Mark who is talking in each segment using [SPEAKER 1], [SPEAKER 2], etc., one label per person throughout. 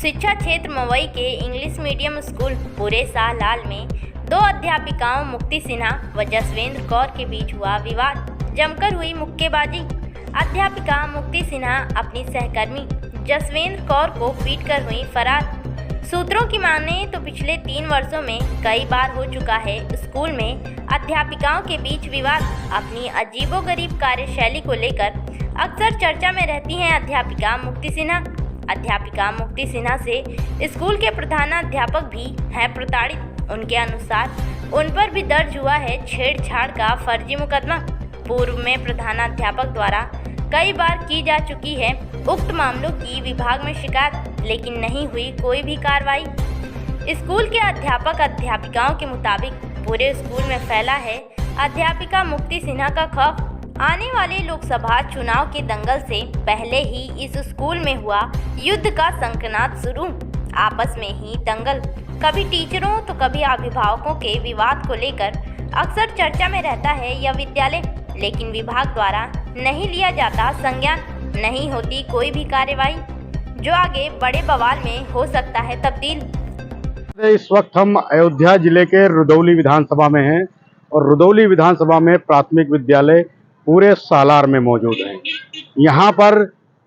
[SPEAKER 1] शिक्षा क्षेत्र मवई के इंग्लिश मीडियम स्कूल पूरे सालाल में दो अध्यापिकाओं मुक्ति सिन्हा व जसवेंद्र कौर के बीच हुआ विवाद। जमकर हुई मुक्केबाजी। अध्यापिका मुक्ति सिन्हा अपनी सहकर्मी जसवेंद्र कौर को पीटकर हुई फरार। सूत्रों की माने तो पिछले 3 वर्षों में कई बार हो चुका है स्कूल में अध्यापिकाओं के बीच विवाद। अपनी अजीबोगरीब कार्यशैली को लेकर अक्सर चर्चा में रहती हैं अध्यापिका मुक्ति सिन्हा। अध्यापिका मुक्ति सिन्हा से स्कूल के प्रधानाध्यापक भी हैं प्रताड़ित। उनके अनुसार उन पर भी दर्ज हुआ है छेड़छाड़ का फर्जी मुकदमा। पूर्व में प्रधानाध्यापक द्वारा कई बार की जा चुकी है उक्त मामलों की विभाग में शिकायत, लेकिन नहीं हुई कोई भी कार्रवाई। स्कूल के अध्यापक अध्यापिकाओं के मुताबिक पूरे स्कूल में फैला है अध्यापिका मुक्ति सिन्हा का खौफ। आने वाले लोकसभा चुनाव के दंगल से पहले ही इस स्कूल में हुआ युद्ध का शंखनाद शुरू। आपस में ही दंगल, कभी टीचरों तो कभी अभिभावकों के विवाद को लेकर अक्सर चर्चा में रहता है यह विद्यालय, लेकिन विभाग द्वारा नहीं लिया जाता संज्ञान, नहीं होती कोई भी कार्रवाई, जो आगे बड़े बवाल में हो सकता है तब्दील।
[SPEAKER 2] इस वक्त हम अयोध्या जिले के रुदौली विधानसभा में हैं और रुदौली विधानसभा में प्राथमिक विद्यालय पूरे सालार में मौजूद है। यहाँ पर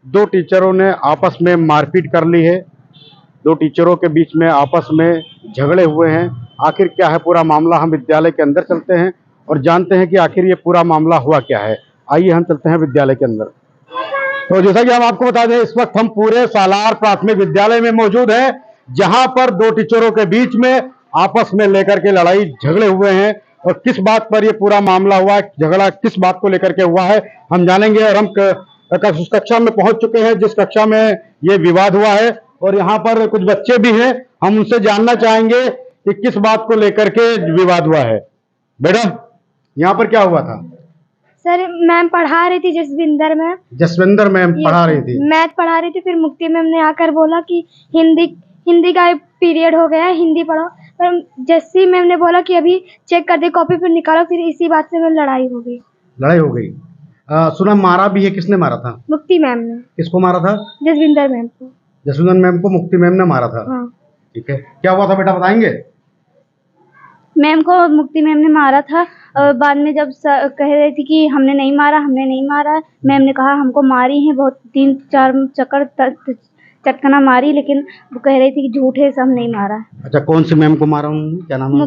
[SPEAKER 2] दो टीचरों ने आपस में मारपीट कर ली है। दो टीचरों के बीच में आपस में झगड़े हुए हैं। आखिर क्या है पूरा मामला, हम विद्यालय के अंदर चलते हैं और जानते हैं कि आखिर ये पूरा मामला हुआ क्या है। आइए हम चलते हैं विद्यालय के अंदर। तो जैसा कि हम आपको बता दें, इस वक्त हम पूरे सालार प्राथमिक विद्यालय में मौजूद हैं, जहां पर दो टीचरों के बीच में आपस में लेकर के लड़ाई झगड़े हुए हैं। और किस बात पर ये पूरा मामला हुआ है, झगड़ा किस बात को लेकर के हुआ है, हम जानेंगे। और हम उस कक्षा में पहुंच चुके हैं जिस कक्षा में ये विवाद हुआ है, और यहाँ पर कुछ बच्चे भी हैं। हम उनसे जानना चाहेंगे कि किस बात को लेकर के विवाद हुआ है। बेटा, यहाँ पर क्या हुआ था?
[SPEAKER 3] सर, मैम पढ़ा रही थी, जसविंदर मैम
[SPEAKER 2] पढ़ा रही थी,
[SPEAKER 3] मैथ पढ़ा रही थी। फिर मुक्ति मैम ने आकर बोला कि हिंदी का पीरियड हो गया है, हिंदी पढ़ो। पर जस्सी मैम ने बोला कि अभी चेक कर दे, कॉपी पर निकालो। फिर इसी बात से लड़ाई हो गई।
[SPEAKER 2] सुना मारा भी है, किसने मारा था?
[SPEAKER 3] मुक्ति मैम ने।
[SPEAKER 2] किसको मारा था?
[SPEAKER 3] जसविंदर मैम को।
[SPEAKER 2] जसविंदर मैम को मुक्ति मैम ने मारा था।
[SPEAKER 3] हाँ।
[SPEAKER 2] ठीक है, क्या हुआ था बेटा, बताएंगे?
[SPEAKER 3] मैम को मुक्ति मैम ने मारा था। और बाद में जब कह रही थी कि हमने नहीं मारा, मैम ने कहा हमको मारी है, बहुत 3-4 चक्कर चटकना मारी, लेकिन वो कह रही थी कि झूठ है, सब नहीं मारा।
[SPEAKER 2] अच्छा, कौन सी मैम को मारा उन्होंने, क्या नाम है?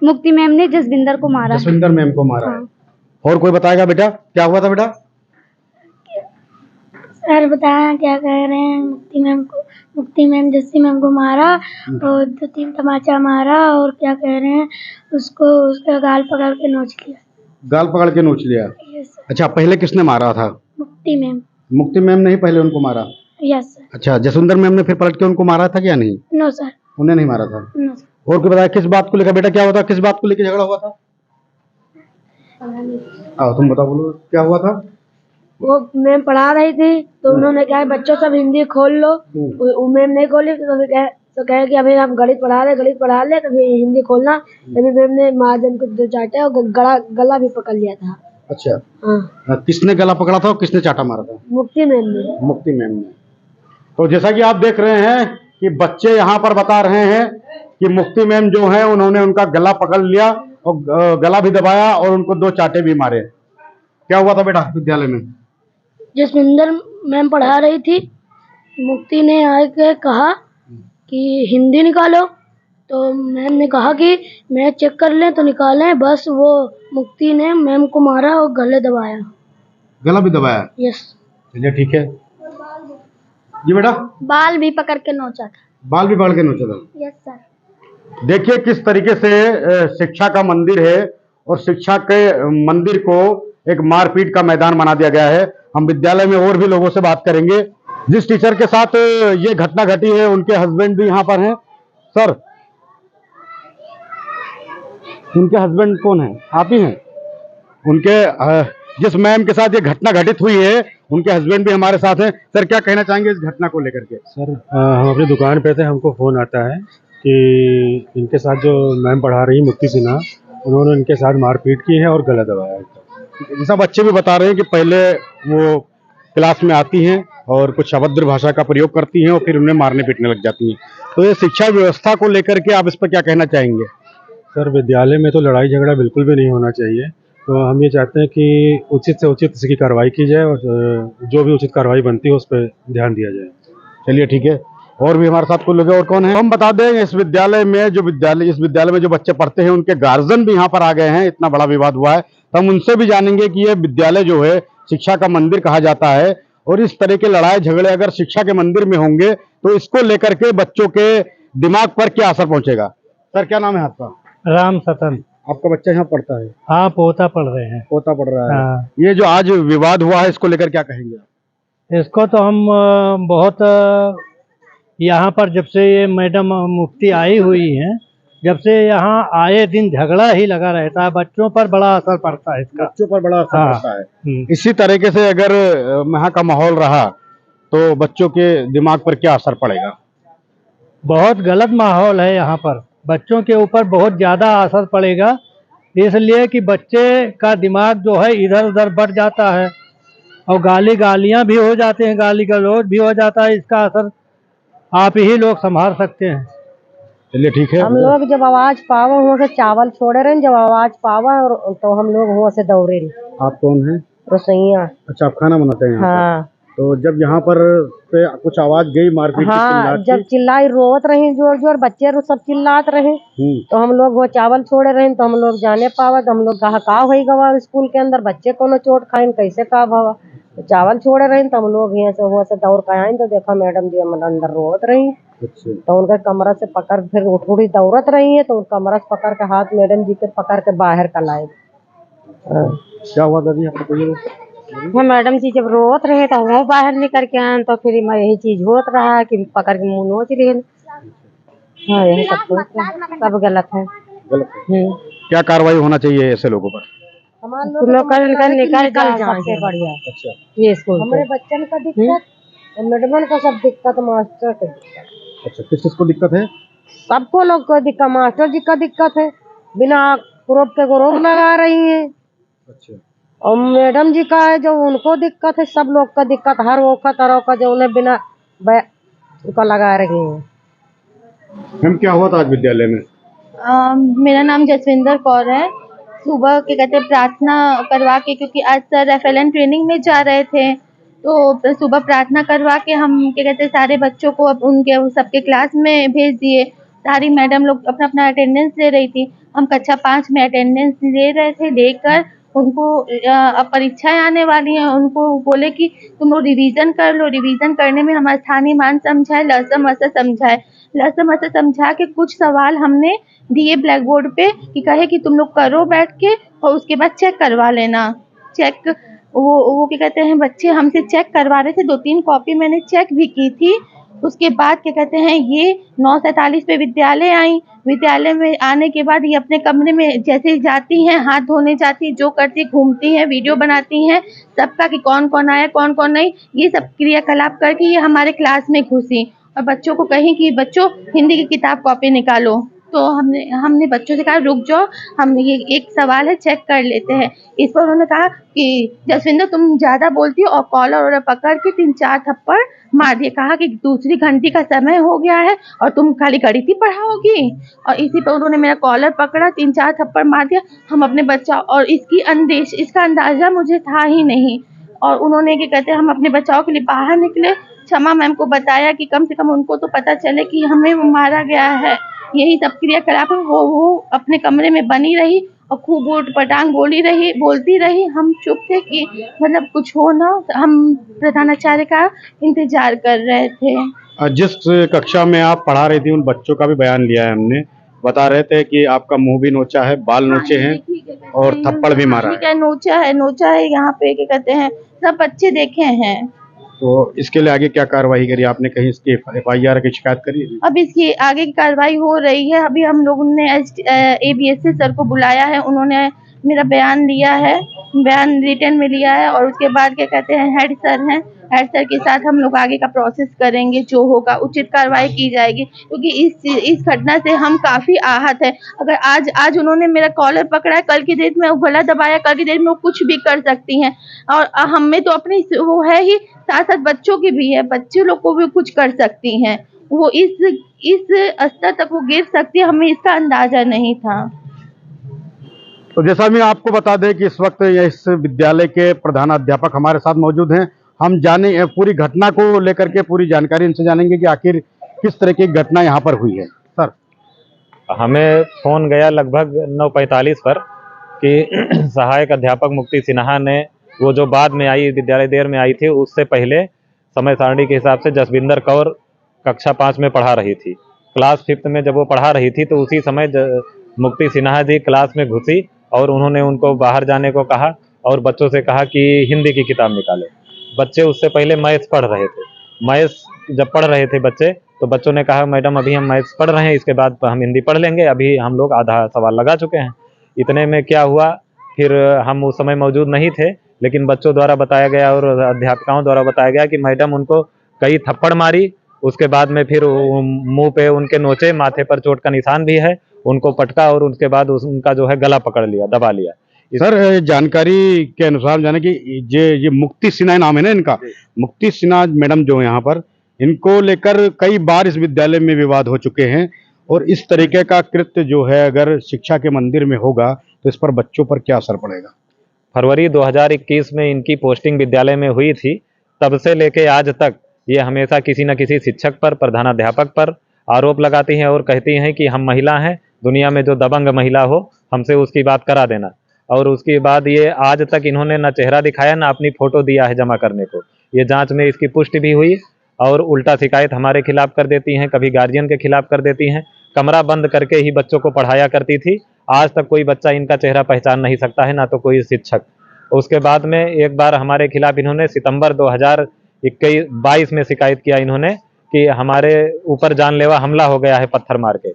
[SPEAKER 3] मुक्ति मैम ने जसविंदर को मारा।
[SPEAKER 2] जसविंदर मैम को मारा।
[SPEAKER 3] हाँ।
[SPEAKER 2] और कोई बताएगा बेटा, क्या हुआ था बेटा?
[SPEAKER 3] सर बताया क्या कह रहे हैं, मुक्ति मैम जस्सी मैम को मारा और 2-3 तमाचा मारा, और क्या कह रहे हैं, उसका गाल पकड़ के नोच लिया।
[SPEAKER 2] अच्छा, पहले किसने मारा था? मुक्ति मैम ने ही पहले उनको मारा?
[SPEAKER 3] Yes sir.
[SPEAKER 2] अच्छा, जसविंदर मैम ने फिर पलट के उनको मारा था क्या? नहीं।
[SPEAKER 3] नो सर,
[SPEAKER 2] उन्हें नहीं मारा था।
[SPEAKER 3] No sir.
[SPEAKER 2] और कोई बताया किस बात को लेकर बेटा, क्या हुआ था, किस बात को लेकर झगड़ा हुआ था? तुम बताओ, बोलो क्या हुआ था?
[SPEAKER 3] वो मैम पढ़ा रही थी, तो उन्होंने कहा बच्चों सब हिंदी खोल लो। मैम नहीं खोली, तो कहे कि अभी हम गणित पढ़ा ले, तभी हिंदी खोलना। तभी मैम ने महाजन को 2 चाटे और गला भी पकड़ लिया था।
[SPEAKER 2] अच्छा।
[SPEAKER 3] हाँ।
[SPEAKER 2] किसने गला पकड़ा था और किसने चाटा मारा था?
[SPEAKER 3] मुक्ति मैम ने।
[SPEAKER 2] तो जैसा कि आप देख रहे हैं कि बच्चे यहाँ पर बता रहे हैं कि मुक्ति मैम जो है उन्होंने उनका गला पकड़ लिया और गला भी दबाया और उनको 2 चाटे भी मारे। क्या हुआ था बेटा विद्यालय में?
[SPEAKER 3] जसविंदर मैम पढ़ा रही थी, मुक्ति ने आके कहा कि हिंदी निकालो, तो मैम ने कहा कि मैं चेक कर लें तो निकालें। बस वो मुक्ति ने मैम को मारा और
[SPEAKER 2] गला भी दबाया।
[SPEAKER 3] यस।
[SPEAKER 2] चलिए ठीक है जी बेटा।
[SPEAKER 3] बाल भी पकड़ के नोचा था। Yes sir.
[SPEAKER 2] देखिए किस तरीके से शिक्षा का मंदिर है और शिक्षा के मंदिर को एक मारपीट का मैदान बना दिया गया है। हम विद्यालय में और भी लोगों से बात करेंगे। जिस टीचर के साथ ये घटना घटी है उनके हस्बैंड भी यहाँ पर हैं। सर, उनके हस्बैंड कौन है? आप ही हैं? उनके जिस मैम के साथ ये घटना घटित हुई है उनके हस्बैंड भी हमारे साथ हैं। सर, क्या कहना चाहेंगे इस घटना को लेकर के?
[SPEAKER 4] सर, हम अपनी दुकान पे थे, हमको फ़ोन आता है कि इनके साथ जो मैम पढ़ा रही मुक्ति सिन्हा, उन्होंने इनके साथ मारपीट की है और गला दबाया है।
[SPEAKER 2] जैसा बच्चे भी बता रहे हैं कि पहले वो क्लास में आती हैं और कुछ अभद्र भाषा का प्रयोग करती हैं और फिर उन्हें मारने पीटने लग जाती हैं। तो ये शिक्षा व्यवस्था को लेकर के आप इस पर क्या कहना चाहेंगे?
[SPEAKER 4] सर, विद्यालय में तो लड़ाई झगड़ा बिल्कुल भी नहीं होना चाहिए। तो हम ये चाहते हैं कि उचित से उचित इसकी कार्रवाई की जाए और जो भी उचित कार्रवाई बनती है उस पर ध्यान दिया जाए।
[SPEAKER 2] चलिए ठीक है। और भी हमारे साथ कुछ लोग हैं, और कौन है? हम बता दें इस विद्यालय में जो बच्चे पढ़ते हैं उनके गार्जियन भी यहाँ पर आ गए हैं। इतना बड़ा विवाद हुआ है तो हम उनसे भी जानेंगे कि ये विद्यालय जो है शिक्षा का मंदिर कहा जाता है, और इस तरह के लड़ाई झगड़े अगर शिक्षा के मंदिर में होंगे तो इसको लेकर के बच्चों के दिमाग पर क्या असर पहुंचेगा। सर, क्या नाम है आपका?
[SPEAKER 5] राम सतन।
[SPEAKER 2] आपका बच्चा यहाँ पढ़ता है?
[SPEAKER 5] हाँ, पोता पढ़ रहे हैं।
[SPEAKER 2] पोता पढ़ रहा है।
[SPEAKER 5] हाँ।
[SPEAKER 2] ये जो आज विवाद हुआ है इसको लेकर क्या कहेंगे आप?
[SPEAKER 5] इसको तो हम बहुत यहाँ पर जब से ये मैडम मुफ्ती आई हुई हैं, जब से यहाँ आए दिन झगड़ा ही लगा रहता है, बच्चों पर बड़ा असर पड़ता है इसका।
[SPEAKER 2] बच्चों पर बड़ा असर
[SPEAKER 5] हाँ।
[SPEAKER 2] पड़ता है। इसी तरीके से अगर यहाँ का माहौल रहा तो बच्चों के दिमाग पर क्या असर पड़ेगा?
[SPEAKER 5] बहुत गलत माहौल है यहाँ पर, बच्चों के ऊपर बहुत ज़्यादा असर पड़ेगा, इसलिए कि बच्चे का दिमाग जो है इधर उधर बढ़ जाता है और गालियाँ भी हो जाते हैं, गाली गलौज भी हो जाता है। इसका असर आप ही लोग संभाल सकते हैं।
[SPEAKER 2] चलिए ठीक है।
[SPEAKER 6] हम लोग जब आवाज पावा हुआ से चावल छोड़े रहे, जब आवाज पावा और तो हम लोग हुआ से दौड़े रहे।
[SPEAKER 2] आप कौन हैं?
[SPEAKER 6] रसोइया।
[SPEAKER 2] अच्छा, आप खाना बनाते हैं यहाँ पर?
[SPEAKER 6] हाँ।
[SPEAKER 2] तो जब यहाँ पर पे कुछ आवाज गई मारपीट की,
[SPEAKER 6] हाँ,
[SPEAKER 2] चिल्लात
[SPEAKER 6] जब
[SPEAKER 2] की?
[SPEAKER 6] चिल्लाई रोत रही जोर जोर, बच्चे सब चिल्लात रहे, तो हम लोग वो चावल छोड़े रहे, तो हम लोग जाने पावा, तो हम लोग कहा का होई गवा स्कूल के अंदर बच्चे कोनो चोट खाइन कैसे का भावा, तो चावल छोड़े रहे, तो हम लोग यहाँ से हुआ से दौड़ के आए, तो देखा मैडम जी हम अंदर रोत रही।
[SPEAKER 2] अच्छा।
[SPEAKER 6] तो उनका कमरा से पकड़ फिर थोड़ी दौड़त रही है, तो कमरा से पकड़ के हाथ मैडम जी के पकड़ के बाहर का लाए।
[SPEAKER 2] क्या हुआ दादी आपको?
[SPEAKER 6] वो मैडम जी जब रोत रहे तो वो बाहर निकल के आए, तो फिर यही चीज होत रहा है कि पकड़ के मुँह नोच रहे। हाँ, यही सब गलत है।
[SPEAKER 2] क्या कार्रवाई होना चाहिए ऐसे लोगों पर?
[SPEAKER 6] लोग इनका निकल जाए बढ़िया।
[SPEAKER 2] अच्छा।
[SPEAKER 6] ये स्कूल हमारे बच्चन का दिक्कत, मैडमन का सब दिक्कत, मास्टर का दिक्कत।
[SPEAKER 2] अच्छा, किस चीज को दिक्कत है?
[SPEAKER 6] सबको लोग को दिक्कत, मास्टर जी का दिक्कत है, बिना प्रोब के रोक लगा रही है।
[SPEAKER 2] अच्छा।
[SPEAKER 6] और मैडम जी का है जो उनको दिक्कत है, सब लोग का दिक्कत, हर वक्त का जो उन्हें बिना उनका लगा रही है।
[SPEAKER 2] मैम, क्या हुआ था आज विद्यालय में?
[SPEAKER 7] मेरा नाम जसविंदर कौर है। सुबह क्या कहते हैं प्रार्थना करवा के, क्योंकि आज सर FLN ट्रेनिंग में जा रहे थे, तो सुबह प्रार्थना करवा के हम क्या कहते हैं सारे बच्चों को उनके सबके क्लास में भेज दिए। सारी मैडम लोग अपना अपना अटेंडेंस ले रही थी, हम कक्षा 5 में अटेंडेंस ले रहे थे। लेकर उनको अब परीक्षाएं आने वाली हैं, उनको बोले कि तुम लोग रिवीजन कर लो। रिवीजन करने में हमारा स्थानीय मान समझाए, लहसम मसा समझाए, लहसम मसा समझा के कुछ सवाल हमने दिए ब्लैक बोर्ड पे कि कहे कि तुम लोग करो बैठ के और उसके बाद चेक करवा लेना। चेक वो क्या कहते हैं बच्चे हमसे चेक करवा रहे थे, 2-3 कॉपी मैंने चेक भी की थी। उसके बाद क्या कहते हैं ये 9:47 पे विद्यालय आई। विद्यालय में आने के बाद ये अपने कमरे में जैसे जाती हैं, हाथ धोने जाती हैं, जो करती घूमती हैं, वीडियो बनाती हैं सबका कि कौन कौन आया कौन कौन नहीं, ये सब क्रियाकलाप करके ये हमारे क्लास में घुसी और बच्चों को कहीं कि बच्चों हिंदी की किताब कॉपी निकालो। तो हमने बच्चों से कहा रुक जाओ, हम ये एक सवाल है चेक कर लेते हैं। इस पर उन्होंने कहा कि जसविंदर तुम ज़्यादा बोलती हो, और कॉलर पकड़ के 3-4 थप्पड़ मार दिए। कहा कि दूसरी घंटी का समय हो गया है और तुम खाली गणित पढ़ाओगी। और इसी पर उन्होंने मेरा कॉलर पकड़ा, 3-4 थप्पड़ मार दिया। हम अपने बच्चा और इसका अंदाज़ा मुझे था ही नहीं। और उन्होंने क्या कहते हैं हम अपने बचाव के लिए बाहर निकले, क्षमा मैम को बताया कि कम से कम उनको तो पता चले कि हमें मारा गया है। यही सब क्रियाकलाप वो अपने कमरे में बनी रही और खूब ऊट पटांग बोलती रही। हम चुप थे कि मतलब कुछ हो ना, हम प्रधानाचार्य का इंतजार कर रहे थे।
[SPEAKER 2] जिस कक्षा में आप पढ़ा रही थी उन बच्चों का भी बयान लिया है हमने, बता रहे थे कि आपका मुंह भी नोचा है, बाल नोचे हैं और थप्पड़ भी मारा है।
[SPEAKER 7] नोचा है यहाँ पे क्या कहते हैं सब बच्चे देखे हैं।
[SPEAKER 2] तो इसके लिए आगे क्या कार्रवाई करी आपने? कहीं इसकी FIR की शिकायत करी?
[SPEAKER 7] अब इसकी आगे की कार्रवाई हो रही है। अभी हम लोगों ने ABSC सर को बुलाया है, उन्होंने मेरा बयान लिया है, बयान रिटर्न में लिया है। और उसके बाद क्या कहते हैं हेड सर हैं, सर के साथ हम लोग आगे का प्रोसेस करेंगे, जो होगा उचित कार्रवाई की जाएगी, क्योंकि इस घटना से हम काफ़ी आहत हैं। अगर आज उन्होंने मेरा कॉलर पकड़ा है, कल की डेट में वो गला दबाया, कल की डेट में वो कुछ भी कर सकती हैं। और हम में तो अपनी वो है ही, साथ-साथ बच्चों की भी है, बच्चे लोग को भी कुछ कर सकती हैं। वो इस स्तर तक वो गिर सकती है, हमें इसका अंदाज़ा नहीं था।
[SPEAKER 2] तो जैसा मैं आपको बता दें कि इस वक्त इस विद्यालय के प्रधानाध्यापक हमारे साथ मौजूद हैं। हम जाने पूरी घटना को लेकर के पूरी जानकारी इनसे जानेंगे कि आखिर किस तरह की घटना यहाँ पर हुई है। सर,
[SPEAKER 8] हमें फ़ोन गया लगभग 9:45 पर कि सहायक अध्यापक मुक्ति सिन्हा ने, वो जो बाद में आई, विद्यालय देर में आई थी, उससे पहले समय सारणी के हिसाब से जसविंदर कौर कक्षा 5 में पढ़ा रही थी। क्लास 5th में जब वो पढ़ा रही थी तो उसी समय मुक्ति सिन्हा जी क्लास में घुसी और उन्होंने उनको बाहर जाने को कहा और बच्चों से कहा कि हिंदी की किताब निकाले। बच्चे उससे पहले मैथ्स पढ़ रहे थे। मैथ्स जब पढ़ रहे थे बच्चे, तो बच्चों ने कहा मैडम अभी हम मैथ्स पढ़ रहे हैं, इसके बाद हम हिंदी पढ़ लेंगे, अभी हम लोग आधा सवाल लगा चुके हैं। इतने में क्या हुआ, फिर हम उस समय मौजूद नहीं थे, लेकिन बच्चों द्वारा बताया गया और अध्यापिकाओं द्वारा बताया गया कि मैडम उनको कई थप्पड़ मारी, उसके बाद में फिर मुंह पे उनके नोचे, माथे पर चोट का निशान भी है, उनको पटका और उसके बाद उनका जो है गला पकड़ लिया, दबा लिया।
[SPEAKER 2] सर जानकारी के अनुसार जाने कि ये मुक्ति सिन्हा नाम है ना इनका, मुक्ति सिन्हा मैडम जो है यहाँ पर, इनको लेकर कई बार इस विद्यालय में विवाद हो चुके हैं और इस तरीके का कृत्य जो है अगर शिक्षा के मंदिर में होगा तो इस पर बच्चों पर क्या असर पड़ेगा।
[SPEAKER 8] फरवरी 2021 में इनकी पोस्टिंग विद्यालय में हुई थी, तब से लेके आज तक ये हमेशा किसी न किसी शिक्षक पर, प्रधानाध्यापक पर आरोप लगाती हैं और कहती हैं कि हम महिला हैं, दुनिया में जो दबंग महिला हो हमसे उसकी बात करा देना। और उसके बाद ये आज तक इन्होंने ना चेहरा दिखाया, ना अपनी फ़ोटो दिया है जमा करने को। ये जांच में इसकी पुष्टि भी हुई और उल्टा शिकायत हमारे खिलाफ कर देती हैं, कभी गार्जियन के खिलाफ कर देती हैं। कमरा बंद करके ही बच्चों को पढ़ाया करती थी। आज तक कोई बच्चा इनका चेहरा पहचान नहीं सकता है, ना तो कोई शिक्षक। उसके बाद में एक बार हमारे खिलाफ इन्होंने सितंबर 2022 में शिकायत किया इन्होंने कि हमारे ऊपर जानलेवा हमला हो गया है पत्थर मार के।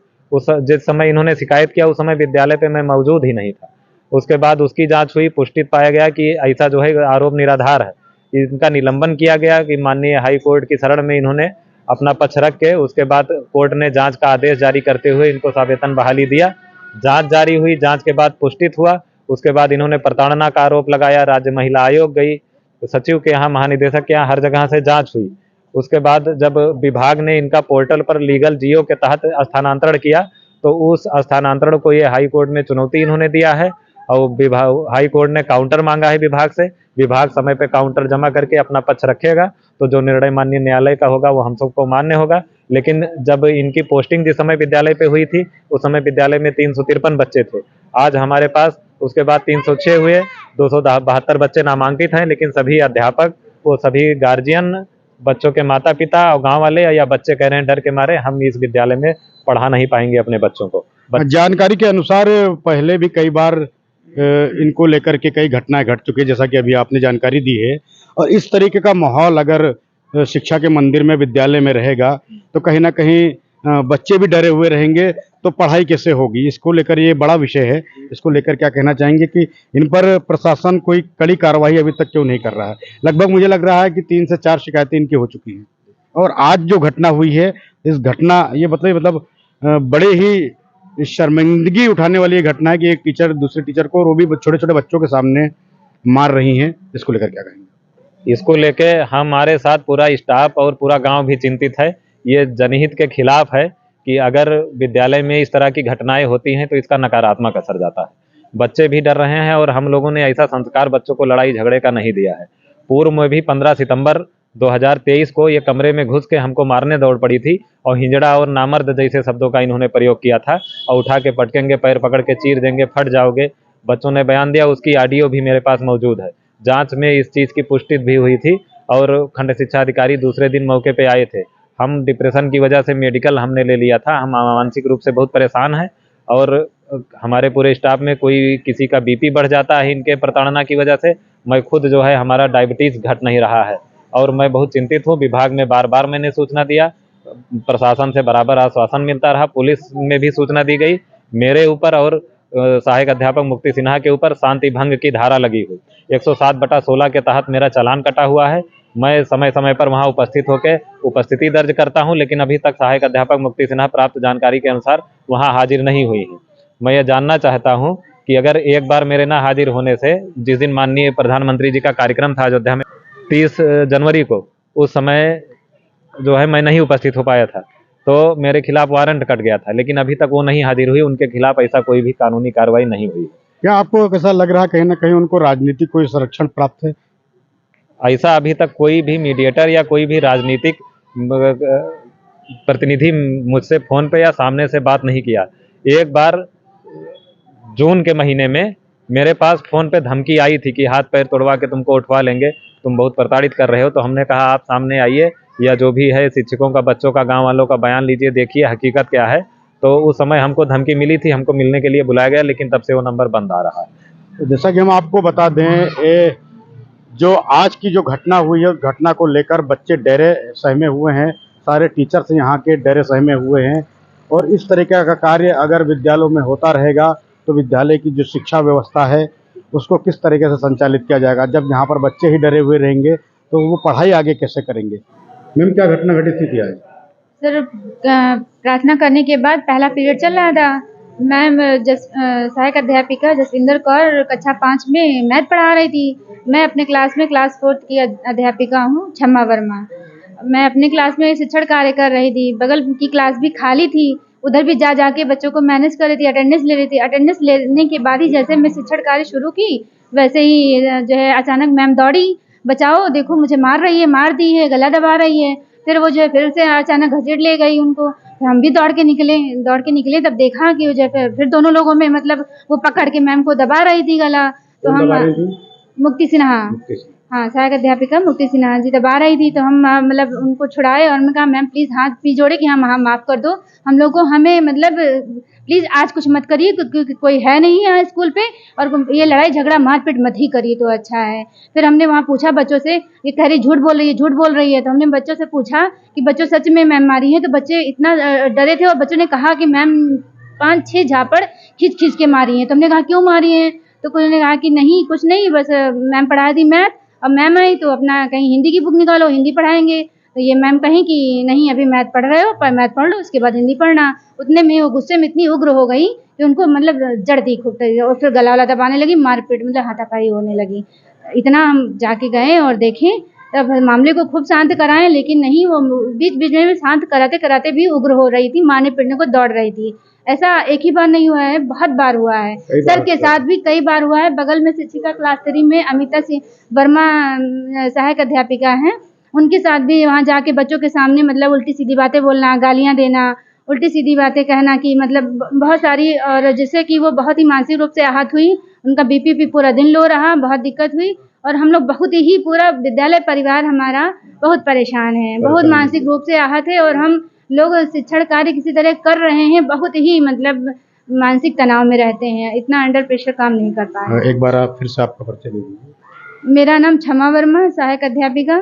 [SPEAKER 8] जिस समय इन्होंने शिकायत किया उस समय विद्यालय पे मैं मौजूद ही नहीं था। उसके बाद उसकी जांच हुई, पुष्टि पाया गया कि ऐसा जो है आरोप निराधार है। इनका निलंबन किया गया कि माननीय हाई कोर्ट की शरण में इन्होंने अपना पक्ष रख के, उसके बाद कोर्ट ने जांच का आदेश जारी करते हुए इनको सवेतन बहाली दिया। जांच जारी हुई, जांच के बाद पुष्टित हुआ। उसके बाद इन्होंने प्रताड़ना का आरोप लगाया, राज्य महिला आयोग गई, तो सचिव के यहाँ, महानिदेशक के यहाँ, हर जगह से जांच हुई। उसके बाद जब विभाग ने इनका पोर्टल पर लीगल जियो के तहत स्थानांतरण किया, तो उस स्थानांतरण को ये हाई कोर्ट में चुनौती इन्होंने दिया है और हाई कोर्ट ने काउंटर मांगा है विभाग से। विभाग समय पे काउंटर जमा करके अपना पक्ष रखेगा, तो जो निर्णय माननीय न्यायालय का होगा वो हम सबको मान्य होगा। लेकिन जब इनकी पोस्टिंग जिस समय विद्यालय पे हुई थी उस समय विद्यालय में 353 बच्चे थे। आज हमारे पास उसके बाद 306 हुए, 272 बच्चे नामांकित हैं, लेकिन सभी अध्यापक, वो सभी गार्जियन, बच्चों के माता पिता और गांव वाले या बच्चे कह रहे हैं डर के मारे हम इस विद्यालय में पढ़ा नहीं पाएंगे अपने बच्चों को।
[SPEAKER 2] जानकारी के अनुसार पहले भी कई बार इनको लेकर के कई घटनाएं घट चुकी है, जैसा कि अभी आपने जानकारी दी है। और इस तरीके का माहौल अगर शिक्षा के मंदिर में, विद्यालय में रहेगा तो कहीं ना कहीं बच्चे भी डरे हुए रहेंगे, तो पढ़ाई कैसे होगी। इसको लेकर ये बड़ा विषय है। इसको लेकर क्या कहना चाहेंगे कि इन पर प्रशासन कोई कड़ी कार्रवाई अभी तक क्यों नहीं कर रहा है। लगभग मुझे लग रहा है कि 3 से 4 शिकायतें इनकी हो चुकी हैं और आज जो घटना हुई है, इस घटना ये मतलब बड़े ही शर्मिंदगी उठाने वाली ये घटना है कि एक टीचर दूसरे टीचर को, और वो भी छोटे छोटे बच्चों के सामने मार रही हैं। इसको लेकर क्या कहेंगे।
[SPEAKER 8] इसको लेके हमारे साथ पूरा स्टाफ और पूरा गांव भी चिंतित है। ये जनहित के खिलाफ है कि अगर विद्यालय में इस तरह की घटनाएं होती हैं तो इसका नकारात्मक असर जाता है। बच्चे भी डर रहे हैं और हम लोगों ने ऐसा संस्कार बच्चों को लड़ाई झगड़े का नहीं दिया है। पूर्व में भी 15 सितंबर 2023 को ये कमरे में घुस के हमको मारने दौड़ पड़ी थी और हिंजड़ा और नामर्द जैसे शब्दों का इन्होंने प्रयोग किया था और उठा के पटकेंगे, पैर पकड़ के चीर देंगे, फट जाओगे। बच्चों ने बयान दिया, उसकी ऑडियो भी मेरे पास मौजूद है। जांच में इस चीज़ की पुष्टि भी हुई थी और खंड शिक्षा अधिकारी दूसरे दिन मौके पे आए थे। हम डिप्रेशन की वजह से मेडिकल हमने ले लिया था, हम मानसिक रूप से बहुत परेशान हैं और हमारे पूरे स्टाफ में कोई किसी का बीपी बढ़ जाता है इनके प्रताड़ना की वजह से। मैं खुद जो है, हमारा डायबिटीज़ घट नहीं रहा है और मैं बहुत चिंतित हूँ। विभाग में बार बार मैंने सूचना दिया, प्रशासन से बराबर आश्वासन मिलता रहा, पुलिस में भी सूचना दी गई। मेरे ऊपर और सहायक अध्यापक मुक्ति सिन्हा के ऊपर शांति भंग की धारा लगी हुई 107/16 के तहत मेरा चालान कटा हुआ है। मैं समय समय पर वहाँ उपस्थित होकर उपस्थिति दर्ज करता हूँ, लेकिन अभी तक सहायक अध्यापक मुक्ति सिन्हा प्राप्त जानकारी के अनुसार वहाँ हाजिर नहीं हुई है। मैं ये जानना चाहता हूँ कि अगर एक बार मेरे ना हाजिर होने से, जिस दिन माननीय प्रधानमंत्री जी का कार्यक्रम था अयोध्या में 30 जनवरी को, उस समय जो है मैं नहीं उपस्थित हो पाया था, तो मेरे खिलाफ वारंट कट गया था, लेकिन अभी तक वो नहीं हाजिर हुई, उनके खिलाफ ऐसा कोई भी कानूनी कार्रवाई नहीं हुई।
[SPEAKER 2] क्या आपको कैसा लग रहा है, कहीं ना कहीं उनको राजनीतिक कोई संरक्षण प्राप्त है?
[SPEAKER 8] ऐसा अभी तक कोई भी मीडिएटर या कोई भी राजनीतिक प्रतिनिधि मुझसे फ़ोन पे या सामने से बात नहीं किया। एक बार जून के महीने में मेरे पास फ़ोन पे धमकी आई थी कि हाथ पैर तोड़वा के तुमको उठवा लेंगे, तुम बहुत प्रताड़ित कर रहे हो। तो हमने कहा आप सामने आइए, या जो भी है शिक्षकों का, बच्चों का, गांव वालों का बयान लीजिए, देखिए हकीकत क्या है। तो उस समय हमको धमकी मिली थी, हमको मिलने के लिए बुलाया गया, लेकिन तब से वो नंबर बंद आ रहा है।
[SPEAKER 2] तो जैसा कि हम आपको बता दें, जो आज की जो घटना हुई है, उस घटना को लेकर बच्चे डरे सहमे हुए हैं, सारे टीचर्स यहाँ के डरे सहमे हुए हैं। और इस तरीके का कार्य अगर विद्यालयों में होता रहेगा तो विद्यालय की जो शिक्षा व्यवस्था है उसको किस तरीके से संचालित किया जाएगा। जब यहाँ पर बच्चे ही डरे हुए रहेंगे तो वो पढ़ाई आगे कैसे करेंगे? मैम, क्या घटना घटित थी आज?
[SPEAKER 3] सर, प्रार्थना करने के बाद पहला पीरियड चल रहा था। मैम सहायक अध्यापिका जसविंदर कौर कक्षा 5 में मैथ पढ़ा रही थी। मैं अपने क्लास में क्लास 4 की अध्यापिका हूँ, क्षमा वर्मा। मैं अपने क्लास में शिक्षण कार्य कर रही थी। बगल की क्लास भी खाली थी, उधर भी जा जाके बच्चों को मैनेज कर रही थी, अटेंडेंस ले रही थी। अटेंडेंस लेने के बाद ही जैसे मैं शिक्षण कार्य शुरू की, वैसे ही जो है अचानक मैम दौड़ी, बचाओ देखो मुझे मार रही है, मार दी है, गला दबा रही है। फिर वो जो है फिर से अचानक घसीट ले गई उनको। फिर हम भी दौड़ के निकले तब देखा कि वो जो है फिर दोनों लोगों में मतलब वो पकड़ के मैम को दबा रही थी गला। तो हम मुक्ति सिन्हा, हाँ, सहायक अध्यापिका मुक्ति सिन्हा जी दबा रही थी। तो हम मतलब उनको छुड़ाए और मैं कहा मैम प्लीज़ हाथ भी जोड़े कि हम माफ़ कर दो हम लोग को, हमें मतलब प्लीज़ आज कुछ मत करिए क्योंकि कोई है नहीं यहाँ स्कूल पे, और ये लड़ाई झगड़ा मारपीट मत ही करिए तो अच्छा है। फिर हमने वहाँ पूछा बच्चों से, ये कह रही झूठ बोल रही है। तो हमने बच्चों से पूछा कि बच्चों सच में मैम मारी है? तो बच्चे इतना डरे थे और बच्चों ने कहा कि मैम 5-6 झापड़ खींच के मारी है। तो हमने कहा क्यों मारी है? तो कोई ने कहा कि नहीं कुछ नहीं, बस मैम पढ़ा दी मैथ, अब मैम आई तो अपना कहीं हिंदी की बुक निकालो, हिंदी पढ़ाएंगे। तो ये मैम कहीं कि नहीं अभी मैथ पढ़ रहे हो, पर मैथ पढ़ लो उसके बाद हिंदी पढ़ना। उतने में वो गुस्से में इतनी उग्र हो गई कि उनको मतलब जड़ दी खूब, और फिर गला वाला दबाने लगी, मारपीट मतलब हाथापाई होने लगी। इतना हम जाके गए और देखें, तब मामले को खूब शांत कराएं, लेकिन नहीं, वो बीच में शांत कराते कराते भी उग्र हो रही थी, मारने पीटने को दौड़ रही थी। ऐसा एक ही बार नहीं हुआ है, बहुत बार हुआ है। सर के साथ भी कई बार हुआ है। बगल में शिक्षिका क्लास 3 में अमिता सिंह वर्मा सहायक अध्यापिका हैं, उनके साथ भी वहाँ जाके बच्चों के सामने मतलब उल्टी सीधी बातें बोलना, गालियाँ देना, उल्टी सीधी बातें कहना कि मतलब बहुत सारी, और जिससे कि वो बहुत ही मानसिक रूप से आहत हुई। उनका बीपी पूरा दिन लो रहा, बहुत दिक्कत हुई, और हम लोग बहुत ही पूरा विद्यालय परिवार हमारा बहुत परेशान है, बहुत मानसिक रूप से आहत है। और हम लोग शिक्षण कार्य किसी तरह कर रहे हैं, बहुत ही मतलब मानसिक तनाव में रहते हैं, इतना अंडर प्रेशर काम नहीं कर पा रहे।
[SPEAKER 2] एक बार आप फिर से आपका परिचय दे दीजिए।
[SPEAKER 3] मेरा नाम क्षमा वर्मा, सहायक अध्यापिका,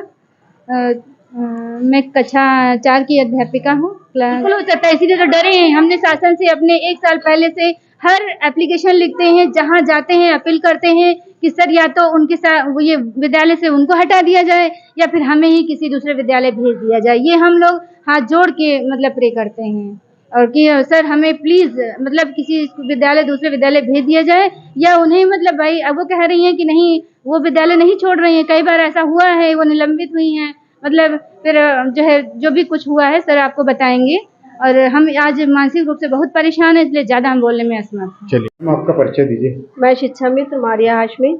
[SPEAKER 3] मैं कक्षा 4 की अध्यापिका हूँ। बिल्कुल हो सकता है, इसीलिए तो डरे हैं। हमने शासन से अपने 1 साल पहले से हर एप्लीकेशन लिखते हैं, जहाँ जाते हैं अपील करते हैं कि सर या तो उनके साथ ये विद्यालय से उनको हटा दिया जाए या फिर हमें ही किसी दूसरे विद्यालय भेज दिया जाए। ये हम लोग हाथ जोड़ के मतलब प्रे करते हैं, और कि सर हमें प्लीज़ मतलब किसी विद्यालय दूसरे विद्यालय भेज दिया जाए, या उन्हें मतलब भाई अब वो कह रही हैं कि नहीं वो विद्यालय नहीं छोड़ रही हैं। कई बार ऐसा हुआ है, वो निलंबित हुई हैं, मतलब फिर जो है जो भी कुछ हुआ है सर आपको बताएंगे। और हम आज मानसिक रूप से बहुत परेशान है, इसलिए ज़्यादा हम बोलने में असमर्थ हैं।
[SPEAKER 2] चलिए, आपका परिचय दीजिए।
[SPEAKER 6] मैं शिक्षा मित्र मारिया हाशमी,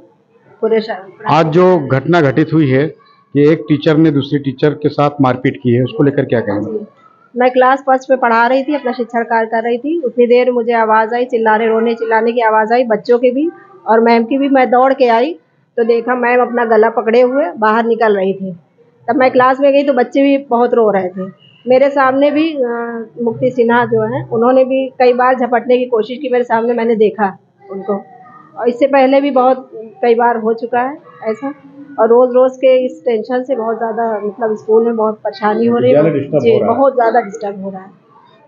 [SPEAKER 6] पूरे
[SPEAKER 2] आज जो घटना घटित हुई है कि एक टीचर ने दूसरी टीचर के साथ मारपीट की है, उसको लेकर क्या कहेंगे?
[SPEAKER 6] मैं क्लास 5 में पढ़ा रही थी, अपना शिक्षण कार्य कर रही थी। उतनी देर मुझे आवाज़ आई, रोने चिल्लाने की आवाज़ आई, बच्चों की भी और मैम की भी। मैं दौड़ के आई तो देखा मैम अपना गला पकड़े हुए बाहर निकल रही थी। तब मैं क्लास में गई तो बच्चे भी बहुत रो रहे थे। मेरे सामने भी मुक्ति सिन्हा जो है, उन्होंने भी कई बार झपटने की कोशिश की मेरे सामने, मैंने देखा उनको। और इससे पहले भी बहुत कई बार हो चुका है ऐसा। और रोज़ के इस टेंशन से बहुत ज़्यादा मतलब स्कूल में बहुत परेशानी हो रही है जी, बहुत ज़्यादा डिस्टर्ब हो रहा है।